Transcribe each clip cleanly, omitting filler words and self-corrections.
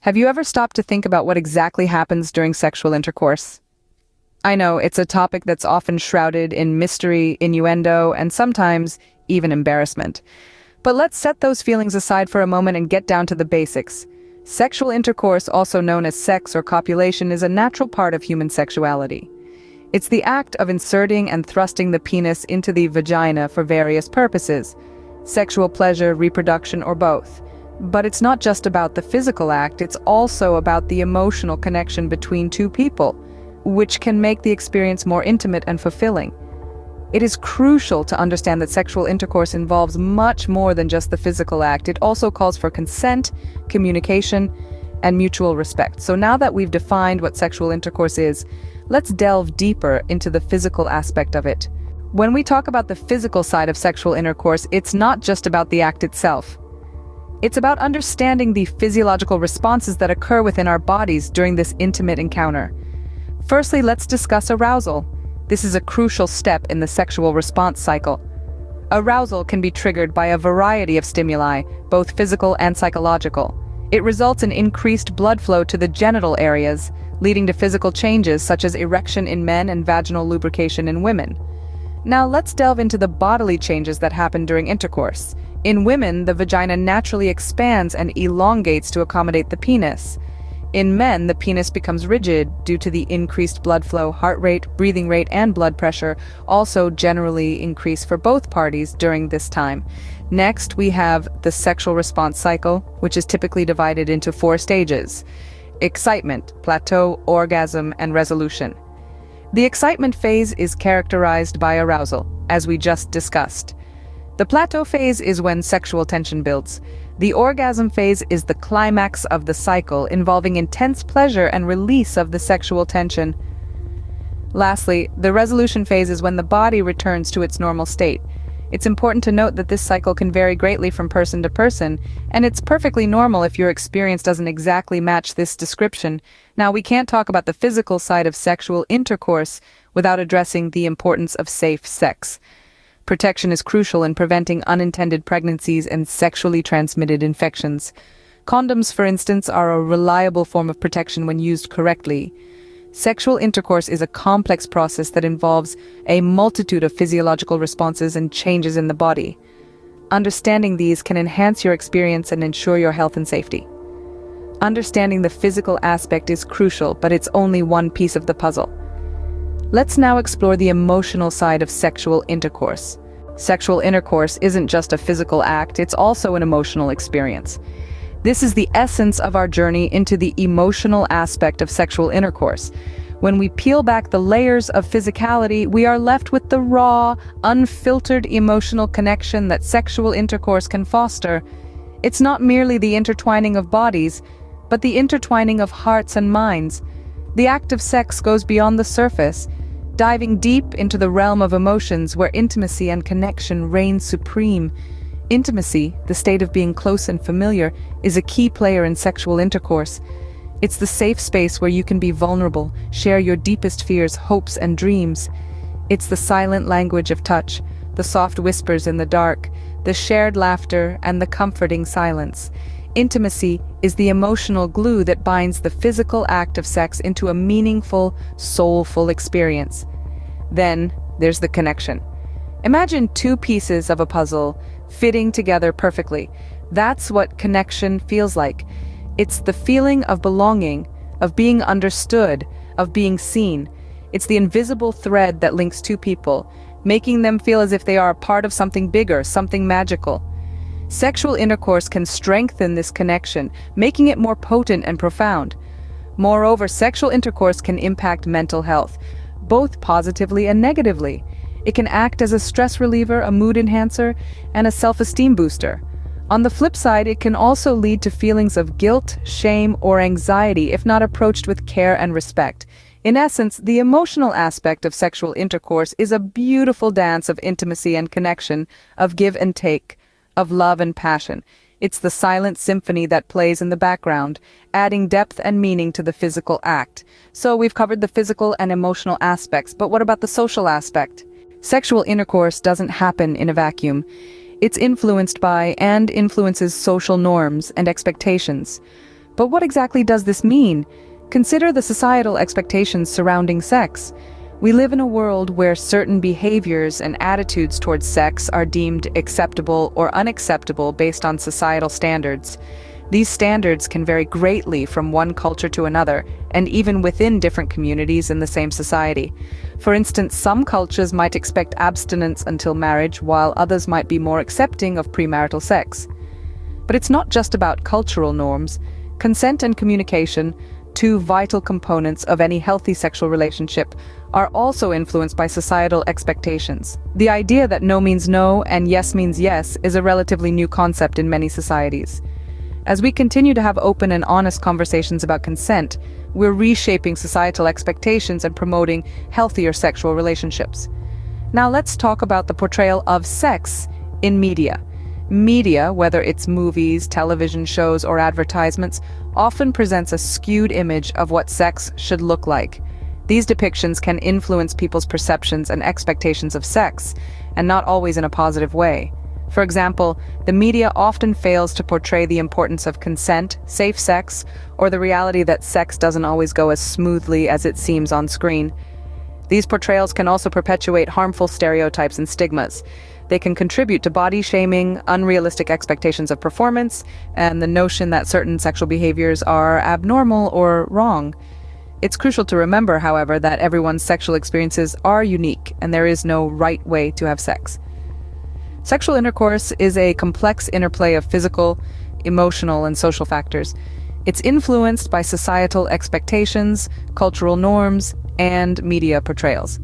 Have you ever stopped to think about what exactly happens during sexual intercourse? I know it's a topic that's often shrouded in mystery, innuendo, and sometimes even embarrassment. But let's set those feelings aside for a moment and get down to the basics. Sexual intercourse, also known as sex or copulation, is a natural part of human sexuality. It's the act of inserting and thrusting the penis into the vagina for various purposes: sexual pleasure, reproduction, or both. But it's not just about the physical act, it's also about the emotional connection between two people, which can make the experience more intimate and fulfilling. It is crucial to understand that sexual intercourse involves much more than just the physical act. It also calls for consent, communication, and mutual respect. So now that we've defined what sexual intercourse is, let's delve deeper into the physical aspect of it. When we talk about the physical side of sexual intercourse, it's not just about the act itself. It's about understanding the physiological responses that occur within our bodies during this intimate encounter. Firstly, let's discuss arousal. This is a crucial step in the sexual response cycle. Arousal can be triggered by a variety of stimuli, both physical and psychological. It results in increased blood flow to the genital areas, leading to physical changes such as erection in men and vaginal lubrication in women. Now let's delve into the bodily changes that happen during intercourse. In women, the vagina naturally expands and elongates to accommodate the penis. In men, the penis becomes rigid due to the increased blood flow. Heart rate, breathing rate, and blood pressure also generally increase for both parties during this time. Next, we have the sexual response cycle, which is typically divided into 4 stages: excitement, plateau, orgasm, and resolution. The excitement phase is characterized by arousal, as we just discussed. The plateau phase is when sexual tension builds. The orgasm phase is the climax of the cycle, involving intense pleasure and release of the sexual tension. Lastly, the resolution phase is when the body returns to its normal state. It's important to note that this cycle can vary greatly from person to person, and it's perfectly normal if your experience doesn't exactly match this description. Now, we can't talk about the physical side of sexual intercourse without addressing the importance of safe sex. Protection is crucial in preventing unintended pregnancies and sexually transmitted infections. Condoms, for instance, are a reliable form of protection when used correctly. Sexual intercourse is a complex process that involves a multitude of physiological responses and changes in the body. Understanding these can enhance your experience and ensure your health and safety. Understanding the physical aspect is crucial, but it's only one piece of the puzzle. Let's now explore the emotional side of sexual intercourse. Sexual intercourse isn't just a physical act, it's also an emotional experience. This is the essence of our journey into the emotional aspect of sexual intercourse. When we peel back the layers of physicality, we are left with the raw, unfiltered emotional connection that sexual intercourse can foster. It's not merely the intertwining of bodies, but the intertwining of hearts and minds. The act of sex goes beyond the surface, diving deep into the realm of emotions where intimacy and connection reign supreme. Intimacy, the state of being close and familiar, is a key player in sexual intercourse. It's the safe space where you can be vulnerable, share your deepest fears, hopes, and dreams. It's the silent language of touch, the soft whispers in the dark, the shared laughter, and the comforting silence. Intimacy is the emotional glue that binds the physical act of sex into a meaningful, soulful experience. Then, there's the connection. Imagine 2 pieces of a puzzle fitting together perfectly. That's what connection feels like. It's the feeling of belonging, of being understood, of being seen. It's the invisible thread that links 2 people, making them feel as if they are a part of something bigger, something magical. Sexual intercourse can strengthen this connection, making it more potent and profound. Moreover, sexual intercourse can impact mental health, both positively and negatively. It can act as a stress reliever, a mood enhancer, and a self-esteem booster. On the flip side, it can also lead to feelings of guilt, shame, or anxiety if not approached with care and respect. In essence, the emotional aspect of sexual intercourse is a beautiful dance of intimacy and connection, of give and take, of love and passion. It's the silent symphony that plays in the background, adding depth and meaning to the physical act. So we've covered the physical and emotional aspects, but what about the social aspect? Sexual intercourse doesn't happen in a vacuum. It's influenced by and influences social norms and expectations. But what exactly does this mean? Consider the societal expectations surrounding sex. We live in a world where certain behaviors and attitudes towards sex are deemed acceptable or unacceptable based on societal standards. These standards can vary greatly from one culture to another, and even within different communities in the same society. For instance, some cultures might expect abstinence until marriage, while others might be more accepting of premarital sex. But it's not just about cultural norms. Consent and communication, two vital components of any healthy sexual relationship, are also influenced by societal expectations. The idea that no means no and yes means yes is a relatively new concept in many societies. As we continue to have open and honest conversations about consent, we're reshaping societal expectations and promoting healthier sexual relationships. Now let's talk about the portrayal of sex in media. Media, whether it's movies, television shows, or advertisements, often presents a skewed image of what sex should look like. These depictions can influence people's perceptions and expectations of sex, and not always in a positive way. For example, the media often fails to portray the importance of consent, safe sex, or the reality that sex doesn't always go as smoothly as it seems on screen. These portrayals can also perpetuate harmful stereotypes and stigmas. They can contribute to body shaming, unrealistic expectations of performance, and the notion that certain sexual behaviors are abnormal or wrong. It's crucial to remember, however, that everyone's sexual experiences are unique, and there is no right way to have sex. Sexual intercourse is a complex interplay of physical, emotional, and social factors. It's influenced by societal expectations, cultural norms, and media portrayals.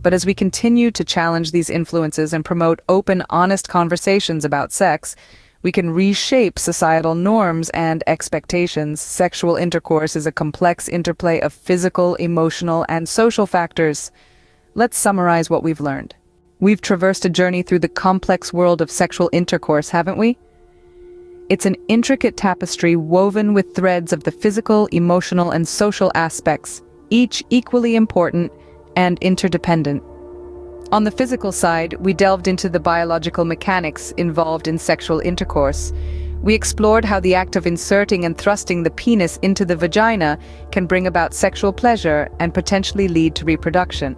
But as we continue to challenge these influences and promote open, honest conversations about sex, we can reshape societal norms and expectations. Sexual intercourse is a complex interplay of physical, emotional, and social factors. Let's summarize what we've learned. We've traversed a journey through the complex world of sexual intercourse, haven't we? It's an intricate tapestry woven with threads of the physical, emotional, and social aspects, each equally important and interdependent. On the physical side, we delved into the biological mechanics involved in sexual intercourse. We explored how the act of inserting and thrusting the penis into the vagina can bring about sexual pleasure and potentially lead to reproduction.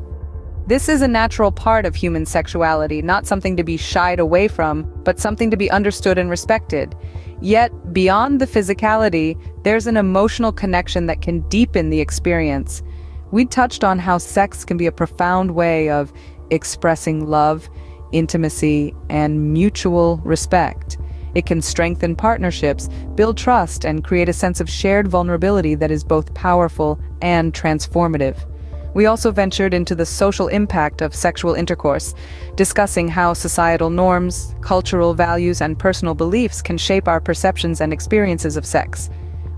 This is a natural part of human sexuality, not something to be shied away from, but something to be understood and respected. Yet, beyond the physicality, there's an emotional connection that can deepen the experience. We touched on how sex can be a profound way of expressing love, intimacy, and mutual respect. It can strengthen partnerships, build trust, and create a sense of shared vulnerability that is both powerful and transformative. We also ventured into the social impact of sexual intercourse, discussing how societal norms, cultural values, and personal beliefs can shape our perceptions and experiences of sex.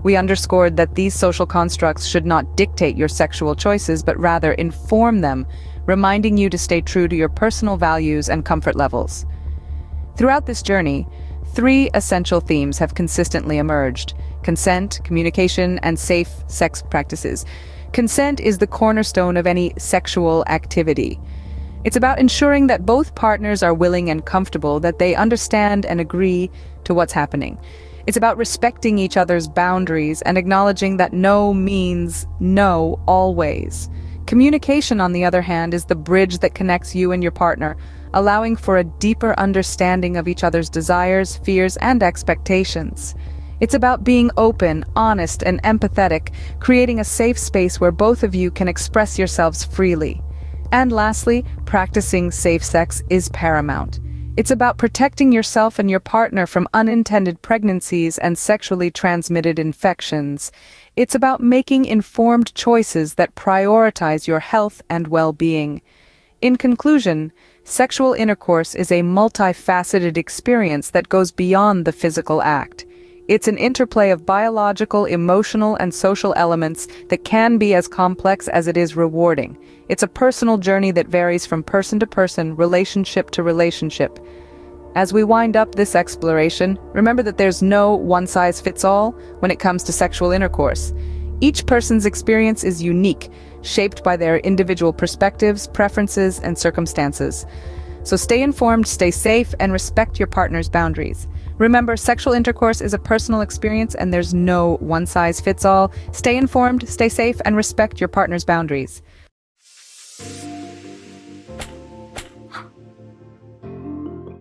We underscored that these social constructs should not dictate your sexual choices, but rather inform them, reminding you to stay true to your personal values and comfort levels. Throughout this journey, 3 essential themes have consistently emerged: consent, communication, and safe sex practices. Consent is the cornerstone of any sexual activity. It's about ensuring that both partners are willing and comfortable, that they understand and agree to what's happening. It's about respecting each other's boundaries and acknowledging that no means no always. Communication, on the other hand, is the bridge that connects you and your partner, allowing for a deeper understanding of each other's desires, fears, and expectations. It's about being open, honest, and empathetic, creating a safe space where both of you can express yourselves freely. And lastly, practicing safe sex is paramount. It's about protecting yourself and your partner from unintended pregnancies and sexually transmitted infections. It's about making informed choices that prioritize your health and well-being. In conclusion, sexual intercourse is a multifaceted experience that goes beyond the physical act. It's an interplay of biological, emotional, and social elements that can be as complex as it is rewarding. It's a personal journey that varies from person to person, relationship to relationship. As we wind up this exploration, remember that there's no one-size-fits-all when it comes to sexual intercourse. Each person's experience is unique, shaped by their individual perspectives, preferences, and circumstances. So stay informed, stay safe, and respect your partner's boundaries. Remember, sexual intercourse is a personal experience and there's no one-size-fits-all. Stay informed, stay safe, and respect your partner's boundaries.